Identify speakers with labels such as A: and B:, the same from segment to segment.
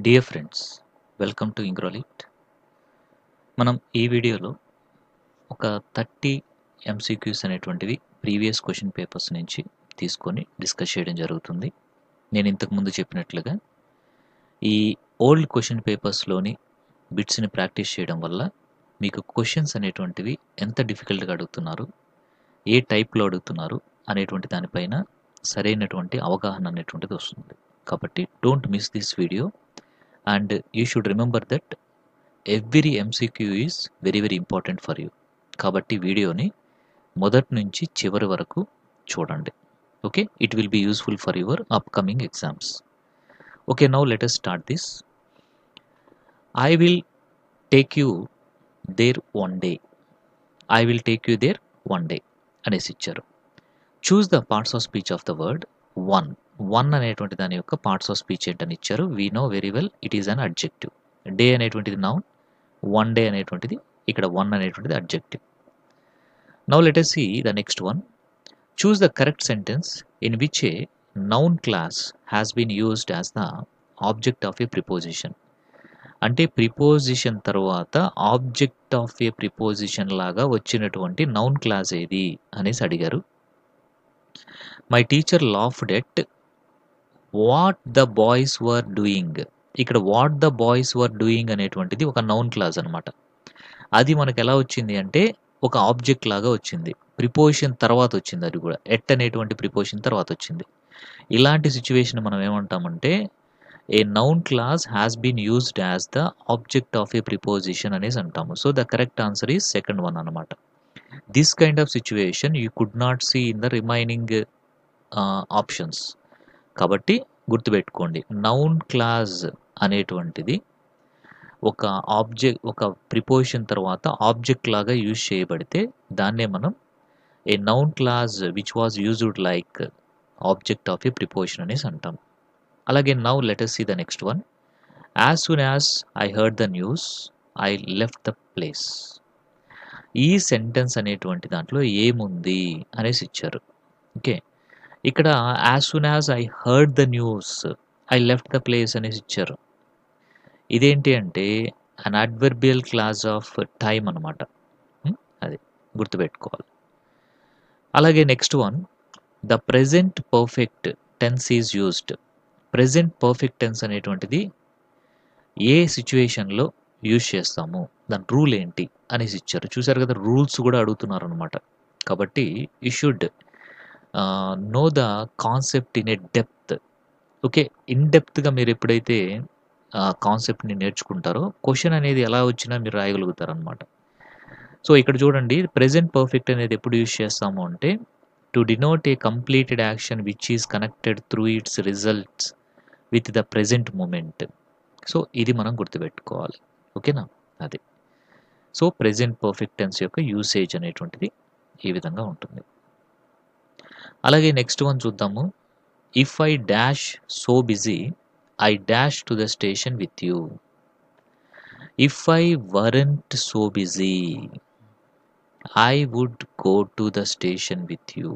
A: Dear friends, welcome to ఇంగ్రోలిట్. మనం ఈ వీడియోలో ఒక 30 ఎంసీక్యూస్ అనేటువంటివి ప్రీవియస్ క్వశ్చన్ పేపర్స్ నుంచి తీసుకొని డిస్కస్ చేయడం జరుగుతుంది. నేను ఇంతకుముందు చెప్పినట్లుగా ఈ ఓల్డ్ క్వశ్చన్ పేపర్స్లోని బిట్స్ని ప్రాక్టీస్ చేయడం వల్ల మీకు క్వశ్చన్స్ అనేటువంటివి ఎంత డిఫికల్ట్గా అడుగుతున్నారు, ఏ టైప్లో అడుగుతున్నారు అనేటువంటి దానిపైన సరైనటువంటి అవగాహన అనేటువంటిది వస్తుంది. కాబట్టి don't miss this video and you should remember that every MCQ is very important for you. కాబట్టి వీడియోని మొదటి నుంచి చివరి వరకు చూడండి. Okay, it will be useful for your upcoming exams. Okay, now let us start this. I will take you there one day. I will take you there one day అనేసి ఇచ్చారు. Choose the parts of speech of the word one అనేటువంటి దాని యొక్క parts of speech ఏంటని ఇచ్చారు. We know very well it is an adjective. Day అనేటువంటిది noun, one day అనేటువంటిది ఇక్కడ వన్ అనేటువంటిది adjective. Now let us see the next one. Choose the correct sentence in which a noun class has been used as the object of a preposition. అంటే preposition తర్వాత object of a preposition లాగా వచ్చినటువంటి noun clause ఏది అనేసి అడిగారు. My teacher laughed at what the boys were doing. ఇక్కడ what the boys were doing అనేటువంటిది ఒక నౌన్ క్లాస్ అనమాట. అది మనకు ఎలా వచ్చింది అంటే ఒక ఆబ్జెక్ట్ లాగా వచ్చింది, ప్రిపోజిషన్ తర్వాత వచ్చింది. అది కూడా ఎట్ అనేటువంటి ప్రిపోజిషన్ తర్వాత వచ్చింది. ఇలాంటి సిచ్యువేషన్ మనం ఏమంటామంటే a noun clause has been used as the object of a preposition అనేసి అంటాము. So the correct answer is second one అనమాట. This kind of situation you could not see in the remaining options. కాబట్టి గుర్తుపెట్టుకోండి, noun clause అనేటువంటిది ఒక preposition తర్వాత object లాగా use చేయబడితే దాన్నే మనం ఏ noun class which was used like object of a preposition అనేసి అంటాం. అలాగే now let us see the next one. As soon as I heard the news, I left the place. ఈ sentence అనేటువంటి దాంట్లో ఏముంది అనేసి ఇచ్చారు. ఓకే, ఇక్కడ as soon as I heard the news, I left the place అనేసి ఇచ్చారు. ఇదేంటి అంటే an adverbial clause of time అనమాట. అది గుర్తుపెట్టుకోవాలి. అలాగే next one, the present perfect tense is used. Present perfect tense అనేటువంటిది ఏ సిచ్యువేషన్లో యూజ్ చేస్తాము, దాని రూల్ ఏంటి అనేసి ఇచ్చారు. చూసారు కదా, రూల్స్ కూడా అడుగుతున్నారు అనమాట. కాబట్టి you should know the concept in a depth. Okay, in డెప్త్గా మీరు ఎప్పుడైతే కాన్సెప్ట్ని నేర్చుకుంటారో క్వశ్చన్ అనేది ఎలా వచ్చినా మీరు రాయగలుగుతారు అనమాట. సో ఇక్కడ చూడండి, ప్రెజెంట్ పర్ఫెక్ట్ అనేది ఎప్పుడు యూజ్ చేస్తాము అంటే to denote a completed action which is connected through its results with the present moment. So ఇది మనం గుర్తుపెట్టుకోవాలి. ఓకేనా, అది. సో ప్రెజెంట్ పర్ఫెక్ట్ టెన్స్ యొక్క యూసేజ్ అనేటువంటిది ఈ విధంగా ఉంటుంది. అలాగే నెక్స్ట్ వన్ చూద్దాము. If I dash so busy, I dash to the station with you. If I weren't so busy, I would go to the station with you.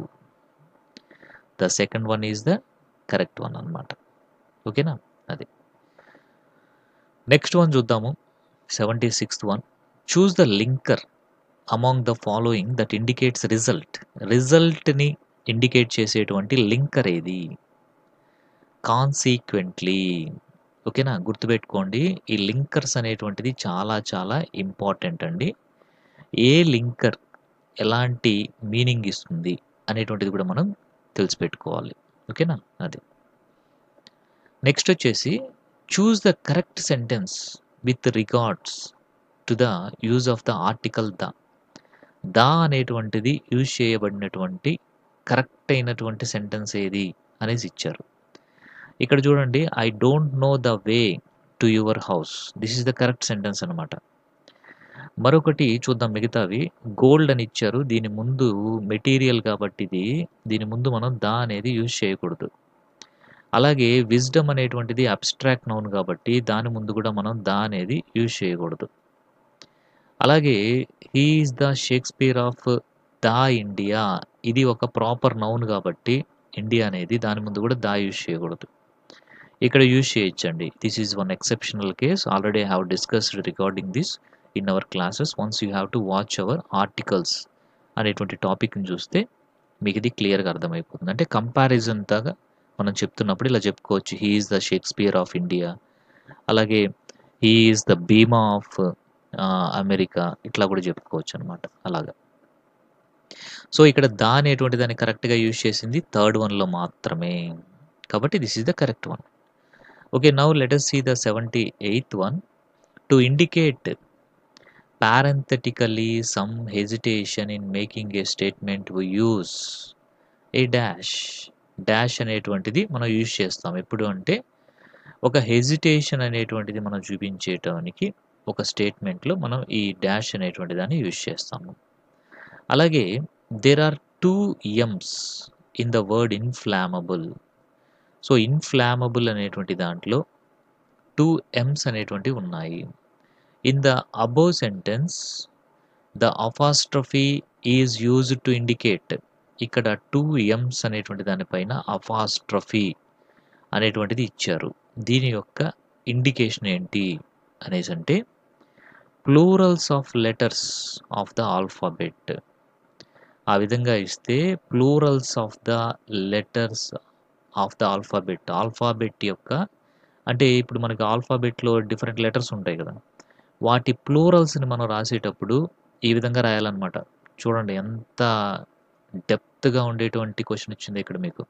A: The second one is the correct one అనమాట. ఓకేనా, అది. Next one చూద్దాము, 76th one. Choose the linker among the following that indicates result. రిజల్ట్ని indicate చేసేటువంటి linker ఏది? Consequently. ఓకేనా, గుర్తుపెట్టుకోండి, ఈ లింకర్స్ అనేటువంటిది చాలా చాలా ఇంపార్టెంట్ అండి. ఏ లింకర్ ఎలాంటి మీనింగ్ ఇస్తుంది అనేటువంటిది కూడా మనం తెలిసిపెట్టుకోవాలి. ఓకేనా, అది. నెక్స్ట్ వచ్చేసి choose the correct sentence with regards to the use of the article the. The అనేటువంటిది యూజ్ చేయబడినటువంటి కరెక్ట్ అయినటువంటి సెంటెన్స్ ఏది అనేసి ఇచ్చారు. ఇక్కడ చూడండి, I don't know the way to your house. This is the correct sentence అనమాట. మరొకటి చూద్దాం మిగతావి. గోల్డ్ అని ఇచ్చారు, దీని ముందు మెటీరియల్ కాబట్టి దీని ముందు మనం ద అనేది యూజ్ చేయకూడదు. అలాగే విజ్డమ్ అనేటువంటిది అబ్స్ట్రాక్ట్ నౌన్ కాబట్టి దాని ముందు కూడా మనం ద అనేది యూజ్ చేయకూడదు. అలాగే he is the Shakespeare of the India, ఇది ఒక ప్రాపర్ నౌన్ కాబట్టి ఇండియా అనేది దాని ముందు కూడా ద యూజ్ చేయకూడదు. ఇక్కడ యూజ్ చేయొచ్చండి. This is one exceptional case. Already I have discussed regarding this in our classes. Once you have to watch our articles అనేటువంటి టాపిక్ని చూస్తే మీకు ఇది క్లియర్గా అర్థమైపోతుంది. అంటే కంపారిజన్ లాగా మనం చెప్తున్నప్పుడు ఇలా చెప్పుకోవచ్చు. He is the Shakespeare of India, అలాగే he is the Bhima of America, ఇట్లా కూడా చెప్పుకోవచ్చు అనమాట. అలాగా. సో ఇక్కడ దా అనేటువంటి దాన్ని కరెక్ట్గా యూజ్ చేసింది థర్డ్ వన్లో మాత్రమే. కాబట్టి this is the correct one. Okay, now let us see the 78th one. To indicate parenthetically some hesitation in making a statement, we use a dash. Dash అనేటువంటిది మనం యూజ్ చేస్తాం ఎప్పుడు అంటే ఒక హెజిటేషన్ అనేటువంటిది మనం చూపించేటానికి ఒక స్టేట్మెంట్లో మనం ఈ డాష్ అనేటువంటి దాన్ని యూజ్ చేస్తాము. అలాగే there are 2 M's in the word inflammable. So inflammable అనేటువంటి దాంట్లో 2 M's అనేటువంటివి ఉన్నాయి. In the above sentence the apostrophe is used to indicate. ఇక్కడ 2 M's అనేటువంటి దానిపైన అపాస్ట్రఫీ అనేటువంటిది ఇచ్చారు. దీని యొక్క ఇండికేషన్ ఏంటి అనేసి అంటే plurals of letters of the alphabet. ఆ విధంగా ఇస్తే plurals of the letters of the alphabet. Alphabet యొక్క అంటే ఇప్పుడు మనకి ఆల్ఫాబెట్లో డిఫరెంట్ లెటర్స్ ఉంటాయి కదా, వాటి ప్లూరల్స్ని మనం రాసేటప్పుడు ఈ విధంగా రాయాలన్నమాట. చూడండి ఎంత డెప్త్గా ఉండేటువంటి క్వశ్చన్ ఇచ్చింది ఇక్కడ మీకు.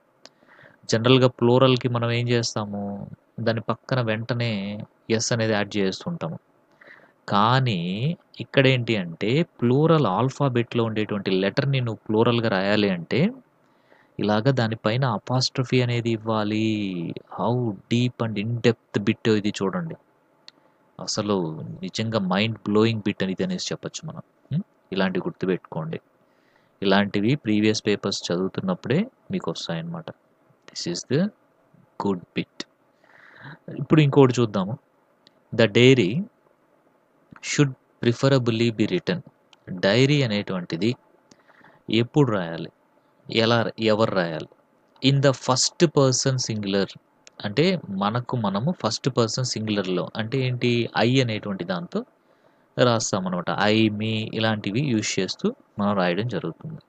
A: జనరల్గా ప్లూరల్కి మనం ఏం చేస్తాము, దాని పక్కన వెంటనే ఎస్ అనేది యాడ్ చేస్తుంటాము. కానీ ఇక్కడ ఏంటి అంటే ప్లూరల్ ఆల్ఫాబెట్లో ఉండేటువంటి లెటర్ని నువ్వు ప్లూరల్గా రాయాలి అంటే ఇలాగ దానిపైన అపాస్ట్రఫీ అనేది ఇవ్వాలి. How deep and in depth bit ఇది చూడండి. అసలు నిజంగా మైండ్ బ్లోయింగ్ బిట్ అనేది అనేసి చెప్పచ్చు మనం. ఇలాంటివి గుర్తుపెట్టుకోండి. ఇలాంటివి ప్రీవియస్ పేపర్స్ చదువుతున్నప్పుడే మీకు వస్తాయన్నమాట. This is the good bit. ఇప్పుడు ఇంకోటి చూద్దాము. The diary should preferably be written. Diary అనేటువంటిది ఎప్పుడు రాయాలి, ఎవరు రాయాలి? In the first person singular. అంటే మనము ఫస్ట్ పర్సన్ సింగులర్లో అంటే ఏంటి, ఐ అనేటువంటి దాంతో రాస్తామన్నమాట. ఐ, మీ ఇలాంటివి యూజ్ చేస్తూ మనం రాయడం జరుగుతుంది.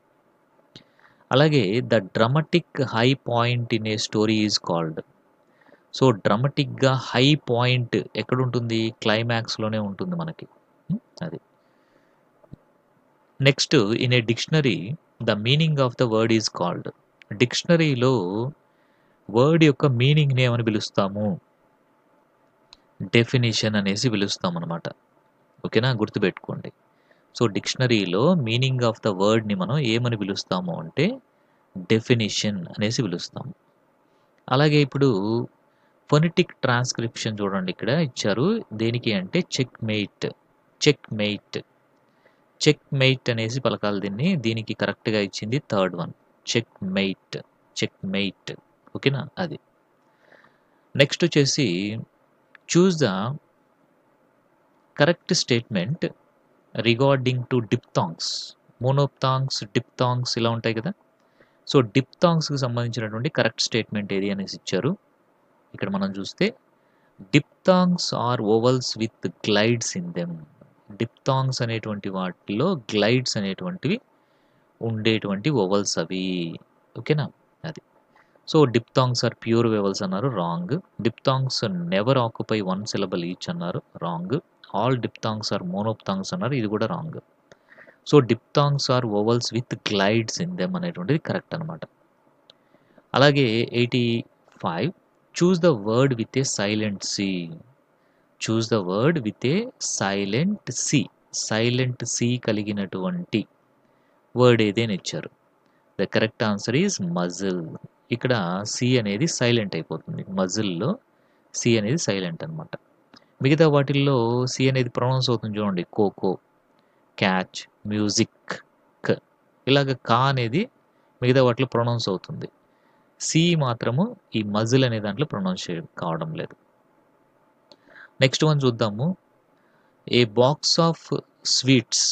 A: అలాగే the dramatic high point in a story is called. So డ్రమటిక్గా హై పాయింట్ ఎక్కడుంటుంది, క్లైమాక్స్లోనే ఉంటుంది మనకి. అది. Next in a dictionary the meaning of the word is called. డిక్షనరీలో వర్డ్ యొక్క మీనింగ్ని ఏమని పిలుస్తాము, డెఫినిషన్ అనేసి పిలుస్తాం అనమాట. ఓకేనా, గుర్తుపెట్టుకోండి. సో డిక్షనరీలో మీనింగ్ ఆఫ్ ద వర్డ్ని మనం ఏమని పిలుస్తాము అంటే డెఫినిషన్ అనేసి పిలుస్తాము. అలాగే ఇప్పుడు ఫొనెటిక్ ట్రాన్స్క్రిప్షన్ చూడండి, ఇక్కడ ఇచ్చారు. దేనికి అంటే checkmate. Checkmate, checkmate అనేసి పలకాలి దీన్ని. దీనికి కరెక్ట్గా ఇచ్చింది third one, checkmate. Checkmate. ఓకేనా, అది. నెక్స్ట్ వచ్చేసి choose the correct statement regarding to diphthongs. Monophthongs, diphthongs ఇలా ఉంటాయి కదా. సో డిప్థాంగ్స్కి సంబంధించినటువంటి కరెక్ట్ స్టేట్మెంట్ ఏది అనేసి ఇచ్చారు. ఇక్కడ మనం చూస్తే diphthongs are vowels with glides in them. Diphthongs అనేటువంటి వాటిలో గ్లైడ్స్ అనేటువంటివి ఉండేటువంటి ఓవల్స్ అవి. ఓకేనా, అది. So diphthongs are pure vowels అన్నారు, wrong. Diphthongs never occupy 1 syllable each అన్నారు, wrong. All diphthongs are monophthongs అన్నారు, ఇది కూడా wrong. So diphthongs are vowels with glides in them అనేటువంటిది కరెక్ట్ అనమాట. అలాగే 85 choose the word with a silent c. Choose the word with a silent C. Silent C కలిగినటువంటి word ఏదైనా ఇచ్చారు. The correct answer is muscle. ఇక్కడ C అనేది silent అయిపోతుంది. మజిల్లో C అనేది సైలెంట్ అనమాట. మిగతా వాటిల్లో సి అనేది ప్రొనౌన్స్ అవుతుంది చూడండి. కోకో, క్యాచ్, మ్యూజిక్, క్ ఇలాగ కా అనేది మిగతా వాటిలో ప్రొనౌన్స్ అవుతుంది. సి మాత్రము ఈ మజిల్ అనే దాంట్లో ప్రొనౌన్స్ కావడం లేదు. నెక్స్ట్ వన్ చూద్దాము. A box of sweets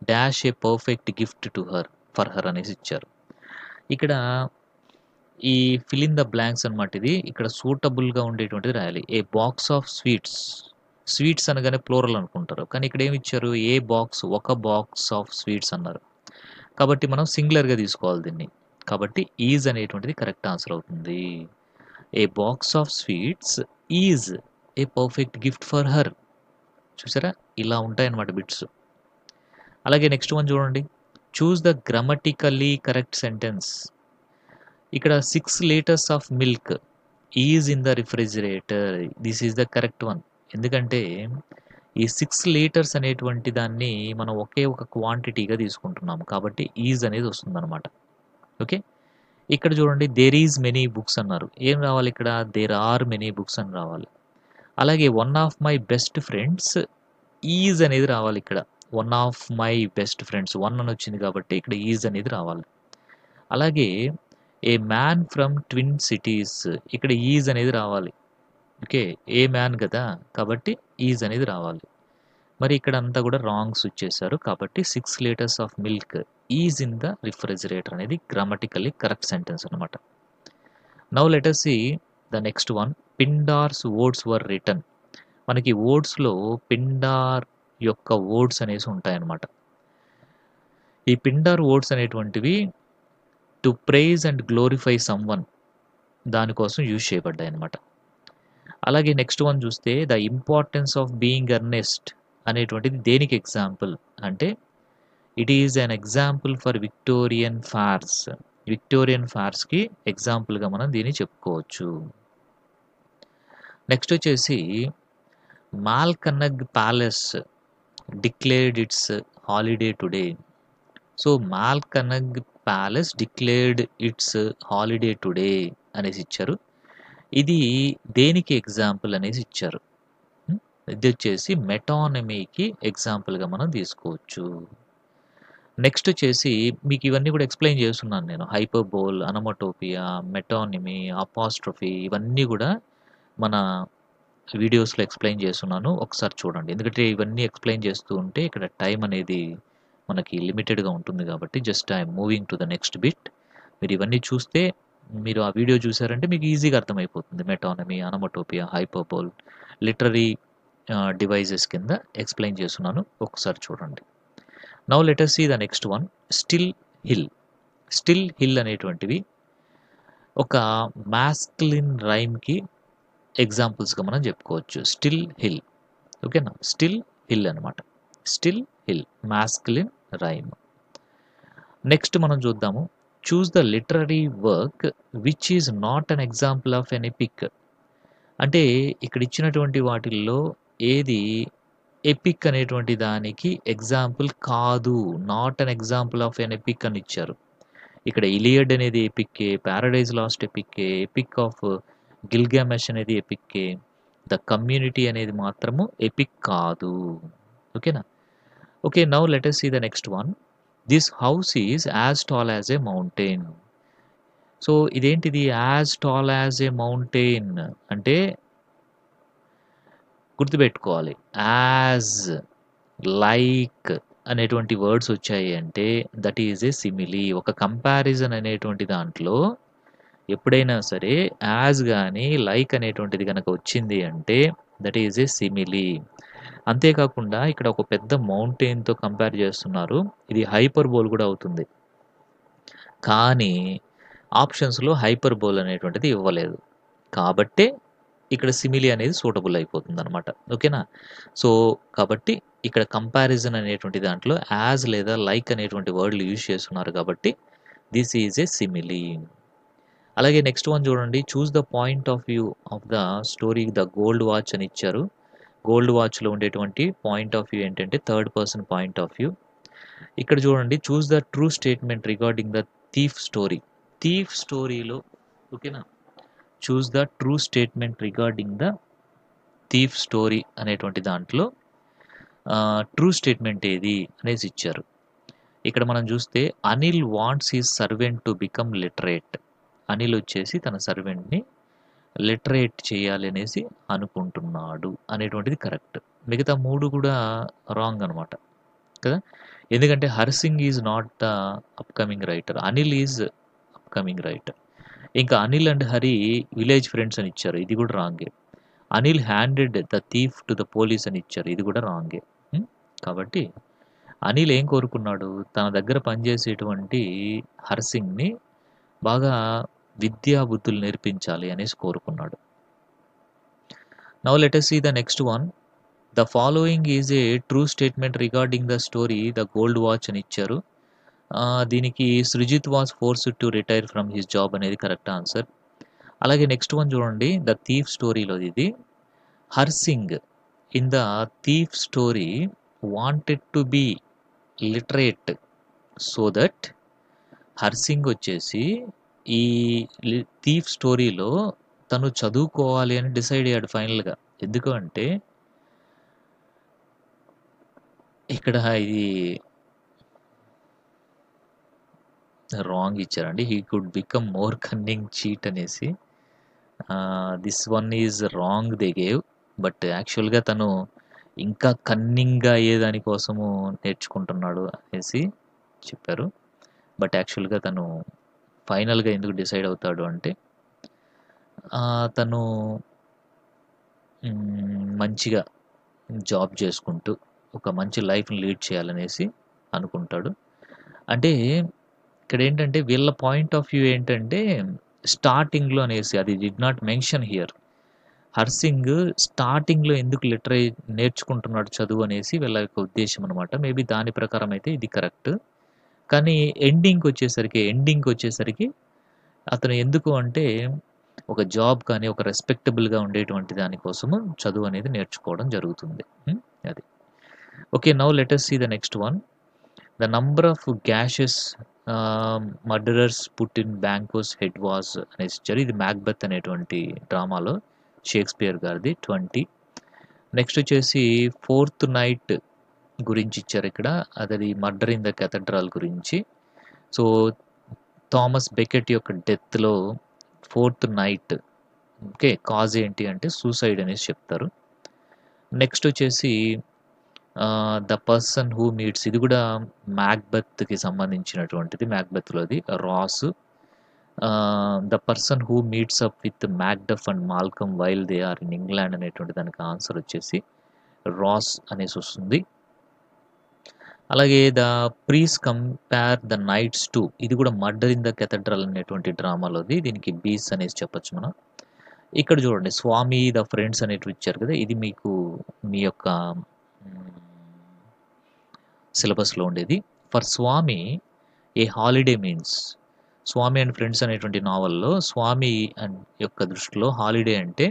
A: dash a perfect gift to her for her అనేసి ఇచ్చారు. ఇక్కడ ఈ ఫిల్ ఇన్ ద బ్లాంక్స్ అనమాట ఇది. ఇక్కడ సూటబుల్‌గా ఉండేటువంటిది రాయాలి. ఏ బాక్స్ ఆఫ్ స్వీట్స్. స్వీట్స్ అనగానే ప్లూరల్ అనుకుంటారు. కానీ ఇక్కడ ఏమి ఇచ్చారు? ఏ బాక్స్, ఒక బాక్స్ ఆఫ్ స్వీట్స్ అన్నారు. కాబట్టి మనం సింగులర్‌గా తీసుకోవాలి దీన్ని. కాబట్టి ఈజ్ అనేటువంటిది కరెక్ట్ ఆన్సర్ అవుతుంది. A box of sweets is a perfect gift for her. చూసారా? ఇలా ఉంటాయన్నమాట బిట్స్. అలాగే నెక్స్ట్ వన్ చూడండి. Choose the grammatically correct sentence. ఇక్కడ 6 litres of milk is in the refrigerator. This is the correct one. ఎందుకంటే ఈ 6 litres అనేటువంటి దాన్ని మనం ఒకే ఒక క్వాంటిటీగా తీసుకుంటున్నాము. కాబట్టి ఈజ్ అనేది వస్తుందన్నమాట. ఓకే. ఇక్కడ చూడండి దేర్ ఈజ్ మెనీ బుక్స్ అన్నారు. ఏం రావాలి ఇక్కడ? దేర్ ఆర్ మెనీ బుక్స్ అని రావాలి. అలాగే one of my best friends is అనేది రావాలి ఇక్కడ. One of my best friends one అని వచ్చింది కాబట్టి ఇక్కడ ఈజ్ అనేది రావాలి. అలాగే ఏ మ్యాన్ ఫ్రమ్ ట్విన్ సిటీస్ ఇక్కడ ఈజ్ అనేది రావాలి. ఓకే. ఏ మ్యాన్ కదా కాబట్టి ఈజ్ అనేది రావాలి. మరి ఇక్కడ అంతా కూడా రాంగ్స్ ఇచ్చేసారు. కాబట్టి 6 litres of milk is in the refrigerator అనేది గ్రామటికల్లీ కరెక్ట్ సెంటెన్స్ అనమాట. Now let us see the next one. Pindar's odes were written. మనకి ఓట్స్‌లో పిండార్ యొక్క ఓట్స్ అనేసి ఉంటాయన్నమాట. ఈ పిండార్ ఓట్స్ అనేటువంటివి to praise and glorify someone దానికోసం యూజ్ చేయబడ్డాయన్నమాట. అలాగే నెక్స్ట్ వన్ చూస్తే the importance of being earnest అనేటువంటిది దేనికి ఎగ్జాంపుల్ అంటే it is an example for Victorian farce. Victorian ఫార్స్‌కి ఎగ్జాంపుల్‌గా మనం దీన్ని చెప్పుకోవచ్చు. నెక్స్ట్ వచ్చేసి Malkanag palace declared its holiday today. So Malkanag palace declared its holiday today అనేసి ఇచ్చారు. ఇది దేనికి ఎగ్జాంపుల్ అనేసి ఇచ్చారు. ఇది వచ్చేసి మెటానమీకి ఎగ్జాంపుల్‌గా మనం తీసుకోవచ్చు. నెక్స్ట్ వచ్చేసి మీకు ఇవన్నీ కూడా ఎక్స్‌ప్లెయిన్ చేస్తున్నాను నేను. హైపర్బోల్, అనమోటోపియా, మెటానమీ, అపాస్ట్రోఫీ ఇవన్నీ కూడా మన వీడియోస్‌లో ఎక్స్‌ప్లెయిన్ చేస్తున్నాను. ఒకసారి చూడండి. ఎందుకంటే ఇవన్నీ ఎక్స్‌ప్లెయిన్ చేస్తూ ఉంటే ఇక్కడ టైం అనేది మనకి లిమిటెడ్‌గా ఉంటుంది కాబట్టి just I am moving to the next bit. మీరు ఇవన్నీ చూస్తే మీరు ఆ వీడియో చూసారంటే మీకు ఈజీగా అర్థమైపోతుంది. Metonymy, onomatopoeia, hyperbole, literary devices కింద ఎక్స్‌ప్లెయిన్ చేస్తున్నాను. ఒకసారి చూడండి. Now let us see the next one. Still hill. Still hill అనేటువంటివి ఒక మాస్కులిన్ రైమ్‌కి ఎగ్జాంపుల్స్‌గా మనం చెప్పుకోవచ్చు. Still hill. ఓకేనా? స్టిల్ హిల్ అనమాట. Still hill masculine rhyme. Next మనం చూద్దాము. Choose the literary work which is not an example of an epic. అంటే ఇక్కడ ఇచ్చినటువంటి వాటిల్లో ఏది ఎపిక్ అనేటువంటి దానికి ఎగ్జాంపుల్ కాదు. Not an example of an epic అని ఇచ్చారు. ఇక్కడ ఇలియడ్ అనేది ఎపిక్కే, పారడైజ్ లాస్ట్ ఎపిక్కే, ఎపిక్ ఆఫ్ గిల్గామెష్ అనేది ఎపిక్కే. ద కమ్యూనిటీ అనేది మాత్రము ఎపిక్ కాదు. ఓకేనా? Okay. Now let us see the next one. This house is as tall as a mountain. So ఇదేంటిది? As tall as a mountain అంటే గుర్తుపెట్టుకోవాలి. యాజ్, లైక్ అనేటువంటి వర్డ్స్ వచ్చాయి అంటే దట్ ఈజ్ ఏ సిమిలీ. ఒక కంపారిజన్ అనేటువంటి దాంట్లో ఎప్పుడైనా సరే యాజ్ గాని, లైక్ అనేటువంటిది గనక వచ్చింది అంటే దట్ ఈజ్ ఏ సిమిలీ. అంతేకాకుండా ఇక్కడ ఒక పెద్ద మౌంటైన్‌తో కంపేర్ చేస్తున్నారు. ఇది హైపర్బోల్ కూడా అవుతుంది. కానీ ఆప్షన్స్‌లో హైపర్బోల్ అనేటువంటిది ఇవ్వలేదు. కాబట్టే ఇక్కడ సిమిలీ అనేది సూటబుల్ అయిపోతుందనమాట. ఓకేనా? సో కాబట్టి ఇక్కడ కంపారిజన్ అనేటువంటి దాంట్లో యాజ్ లేదా లైక్ అనేటువంటి వర్డ్‌లు యూజ్ చేస్తున్నారు కాబట్టి దిస్ ఈజ్ ఏ సిమిలీ. అలాగే నెక్స్ట్ వన్ చూడండి. Choose the point of view of the story the gold watch అని ఇచ్చారు. గోల్డ్ వాచ్‌లో ఉండేటువంటి పాయింట్ ఆఫ్ వ్యూ ఏంటంటే third person point of view. ఇక్కడ చూడండి. Choose the true statement regarding the thief story. Thief స్టోరీలో ఓకేనా? Choose the true statement regarding the thief story అనేటువంటి దాంట్లో ట్రూ స్టేట్మెంట్ ఏది అనేసి ఇచ్చారు. ఇక్కడ మనం చూస్తే Anil wants his servant to become literate. Anil వచ్చేసి తన సర్వెంట్‌ని లిటరేట్ చేయాలి అనేసి అనుకుంటున్నాడు అనేటువంటిది కరెక్ట్. మిగతా 3 కూడా రాంగ్ అనమాట. కదా! ఎందుకంటే Harsingh is not the upcoming writer. Anil is upcoming writer. ఇంకా Anil and Hari village friends అని ఇచ్చారు. ఇది కూడా రాంగే. Anil handed the thief to the police అని ఇచ్చారు. ఇది కూడా రాంగే. కాబట్టి అనిల్ ఏం కోరుకున్నాడు? తన దగ్గర పనిచేసేటువంటి హర్సింగ్‌ని బాగా విద్యా బుద్ధులు నేర్పించాలి అనేసి కోరుకున్నాడు. Now let us see the next one. The following is a true statement regarding the story the gold watch అని ఇచ్చారు. దీనికి Srijith was forced to retire from his job అనేది కరెక్ట్ ఆన్సర్. అలాగే నెక్స్ట్ వన్ చూడండి, ద థీఫ్ స్టోరీలో ఇది. Harsingh in the thief story wanted to be literate so that Harsingh వచ్చేసి ఈ థీఫ్ స్టోరీలో తను చదువుకోవాలి అని డిసైడ్ అయ్యాడు ఫైనల్గా. ఎందుకు అంటే ఇక్కడ ఇది రాంగ్ ఇచ్చారండి. He could become more cunning cheat అనేసి. This one is wrong they gave. But యాక్చువల్గా తను ఇంకా కన్నింగ్గా అయ్యేదానికోసము నేర్చుకుంటున్నాడు అనేసి చెప్పారు. బట్ యాక్చువల్గా తను ఫైనల్గా ఎందుకు డిసైడ్ అవుతాడు అంటే తను మంచిగా జాబ్ చేసుకుంటూ ఒక మంచి లైఫ్ని లీడ్ చేయాలనేసి అనుకుంటాడు. అంటే ఇక్కడ ఏంటంటే వీళ్ళ పాయింట్ ఆఫ్ వ్యూ ఏంటంటే స్టార్టింగ్లో అనేసి అది did not mention here. Harsingh స్టార్టింగ్లో ఎందుకు నేర్చుకుంటున్నాడు చదువు అనేసి వీళ్ళ యొక్క ఉద్దేశం అనమాట. మేబీ దాని ప్రకారం అయితే ఇది కరెక్ట్. కానీ ఎండింగ్కి వచ్చేసరికి అతను ఎందుకు అంటే ఒక జాబ్ కానీ ఒక రెస్పెక్టబుల్గా ఉండేటువంటి దానికోసము చదువు అనేది నేర్చుకోవడం జరుగుతుంది. అది okay. Now let us see the next one. The number of gashes murderers put in Banquo's head was అనేసి ఇచ్చారు. ఇది మ్యాక్బెత్ అనేటువంటి డ్రామాలో షేక్స్పియర్ గారిది 20. నెక్స్ట్ వచ్చేసి ఫోర్త్ నైట్ గురించి ఇచ్చారు ఇక్కడ. అది మర్డర్ ఇన్ ద కెథడ్రాల్ గురించి. సో థామస్ బెకెట్ యొక్క డెత్లో ఫోర్త్ నైట్ ఓకే కాజ్ ఏంటి అంటే సూసైడ్ అనేసి చెప్తారు. నెక్స్ట్ వచ్చేసి ద పర్సన్ హూ మీట్స్, ఇది కూడా మ్యాక్బెత్కి సంబంధించినటువంటిది. మ్యాక్బెత్లోది Ross. The person who meets up with Macduff and Malcolm while they are in England అనేటువంటి దానికి ఆన్సర్ వచ్చేసి రాస్ అనేసి వస్తుంది. అలాగే the priest compare the nights to, ఇది కూడా మర్డర్ ఇన్ ద కెథడ్రల్ అనేటువంటి డ్రామాలోది. దీనికి బీస్ అనేసి చెప్పచ్చు మనం. ఇక్కడ చూడండి స్వామి ద ఫ్రెండ్స్ అనేటివి ఇచ్చారు కదా, ఇది మీకు మీ యొక్క సిలబస్లో ఉండేది. For Swami a holiday means, Swami and friends అనేటువంటి నావల్లో స్వామి అండ్ యొక్క దృష్టిలో హాలిడే అంటే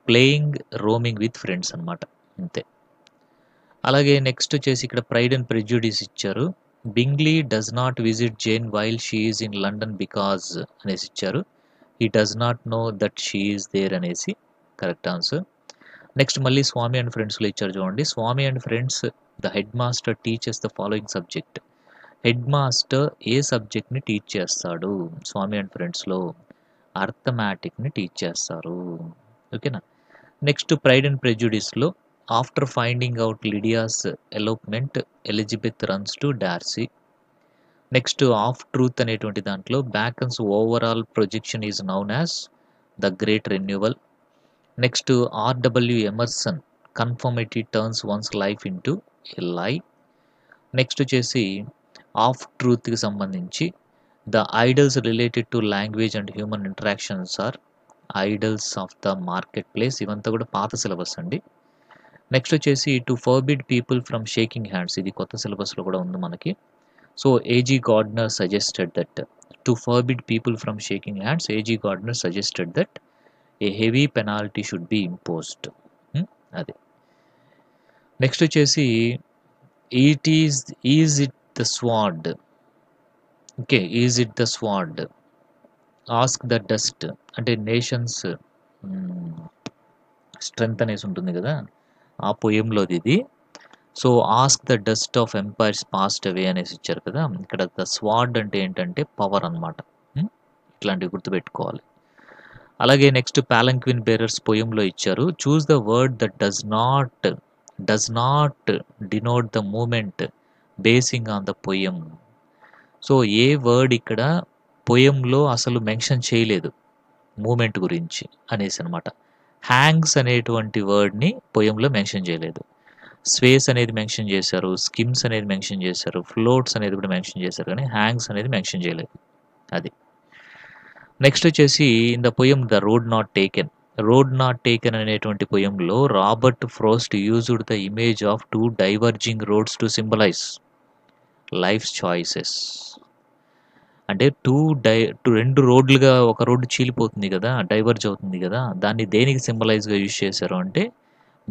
A: ప్లేయింగ్ రోమింగ్ విత్ ఫ్రెండ్స్ అనమాట, అంతే. అలాగే నెక్స్ట్ వచ్చేసి ఇక్కడ ప్రైడ్ అండ్ ప్రెజ్యూడిస్ ఇచ్చారు. Bingley does not visit Jane while she is in London because అనేసి ఇచ్చారు. He does not know that she is there అనేసి కరెక్ట్ ఆన్సర్. నెక్స్ట్ మళ్ళీ స్వామి అండ్ ఫ్రెండ్స్లో ఇచ్చారు చూడండి. Swami and Friends the head master teaches the following subject. Head master a సబ్జెక్ట్ని teach చేస్తాడు? స్వామి and ఫ్రెండ్స్లో అర్థమెటిక్ని టీచ్ చేస్తారు. ఓకేనా. నెక్స్ట్ ప్రైడ్ అండ్ ప్రెజ్యూడిస్లో after finding out Lydia's elopement Elizabeth runs to Darcy. Next of truth అనేటువంటి దాంట్లో Bacon's overall projection is known as the great renewal. Next RW Emerson conformity turns one's life into a lie. Next వచ్చేసి of ట్రూత్కి సంబంధించి the idols related to language and human interactions are idols of the market place. ఇవంతా కూడా పాత syllabus అండి. Next వచ్చేసి to forbid people from shaking hands, ఇది కొత్త సిలబస్లో కూడా ఉంది మనకి. So AG Gardner suggested that to forbid people from shaking hands, AG Gardner suggested that a heavy penalty should be imposed. అది. నెక్స్ట్ వచ్చేసి is it the sword. Okay, is it the sword, ask the dust అంటే nations strength అనేసి ఉంటుంది కదా ఆ పోయంలోది ఇది. So ask the dust of empires past away అనేసి ఇచ్చారు కదా. ఇక్కడ ద స్వార్డ్ అంటే ఏంటంటే పవర్ అనమాట. ఇట్లాంటివి గుర్తుపెట్టుకోవాలి. అలాగే నెక్స్ట్ పాలంక్విన్ బేరర్స్ పోయంలో ఇచ్చారు. Choose the word that does not denote the movement basing on the poem. So a word ఇక్కడ పొయంలో అసలు మెన్షన్ చేయలేదు మూమెంట్ గురించి అనేసి అనమాట. హ్యాంగ్స్ అనేటువంటి వర్డ్ని పొయంలో మెన్షన్ చేయలేదు. స్వేస్ అనేది మెన్షన్ చేశారు, స్కిమ్స్ అనేది మెన్షన్ చేశారు, ఫ్లోట్స్ అనేది కూడా మెన్షన్ చేశారు, కానీ హ్యాంగ్స్ అనేది మెన్షన్ చేయలేదు. అది నెక్స్ట్ వచ్చేసి in the poem the road not taken. Road not taken అనేటువంటి పొయంలో Robert Frost used the image of 2 diverging roads to symbolise life's choices. అంటే రెండు రోడ్లుగా ఒక రోడ్డు చీలిపోతుంది కదా, డైవర్జ్ అవుతుంది కదా, దాన్ని దేనికి సింబలైజ్గా యూజ్ చేశారు అంటే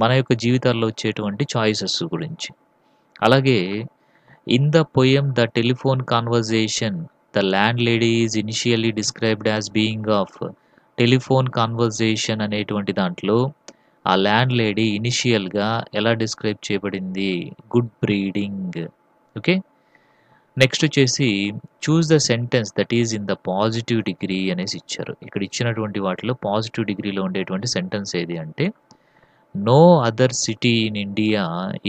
A: మన యొక్క జీవితాల్లో వచ్చేటువంటి చాయిసెస్ గురించి. అలాగే in the poem the telephone conversation the land lady is initially described as being of telephone conversation అనేటువంటి దాంట్లో ఆ ల్యాండ్ లేడీ ఇనిషియల్గా ఎలా డిస్క్రైబ్ చేయబడింది, గుడ్ బ్రీడింగ్. ఓకే, నెక్స్ట్ వచ్చేసి choose the sentence that is in the positive degree అనేసి ఇచ్చారు. ఇక్కడ ఇచ్చినటువంటి వాటిలో పాజిటివ్ డిగ్రీలో ఉండేటువంటి సెంటెన్స్ ఏది అంటే no other city in India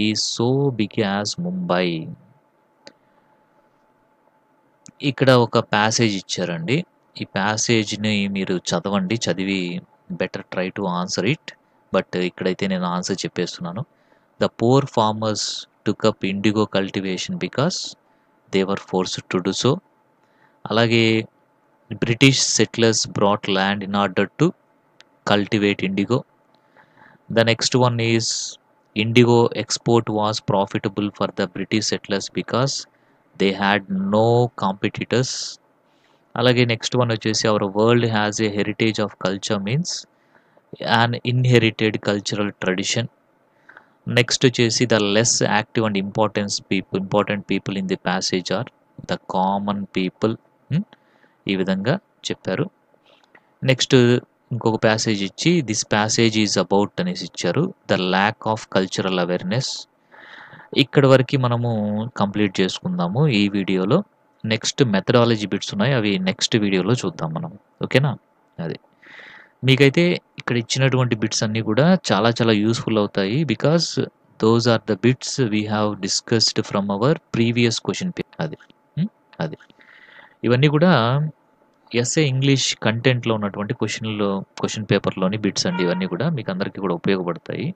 A: is so big as Mumbai. ఇక్కడ ఒక ప్యాసేజ్ ఇచ్చారండి. ఈ ప్యాసేజ్ని మీరు చదవండి, చదివి better try to answer it. But ఇక్కడైతే నేను ఆన్సర్ చెప్పేస్తున్నాను. The poor farmers took up indigo cultivation because they were forced to do so. అలాగే British settlers bought land in order to cultivate indigo. The next one is indigo export was profitable for the British settlers because they had no competitors. అలాగే next one వచ్చేసి our world has a heritage of culture means an inherited cultural tradition. Next వచ్చేసి the less active and important people in the passage are the common people. ఈ విధంగా చెప్పారు. Next ఇంకొక passage ఇచ్చి this passage is about అనేసి ఇచ్చారు, the lack of cultural awareness. ఇక్కడ వరకు మనము కంప్లీట్ చేసుకుందాము ఈ వీడియోలో. నెక్స్ట్ మెథడాలజీ బిట్స్ ఉన్నాయి, అవి నెక్స్ట్ వీడియోలో చూద్దాం మనం. ఓకేనా? అది మీకైతే ఇక్కడ ఇచ్చినటువంటి బిట్స్ అన్నీ కూడా చాలా చాలా యూస్ఫుల్ అవుతాయి, because those are the bits we have discussed from our previous question paper. అది ఇవన్నీ కూడా ఎస్ఏ ఇంగ్లీష్ కంటెంట్లో ఉన్నటువంటి క్వశ్చన్ పేపర్లోని బిట్స్ అండి. ఇవన్నీ కూడా మీకు అందరికీ కూడా ఉపయోగపడతాయి.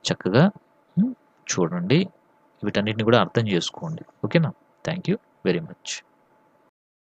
A: చక్కగా చూడండి, వీటన్నిటిని కూడా అర్థం చేసుకోండి. ఓకేనా? Thank you very much.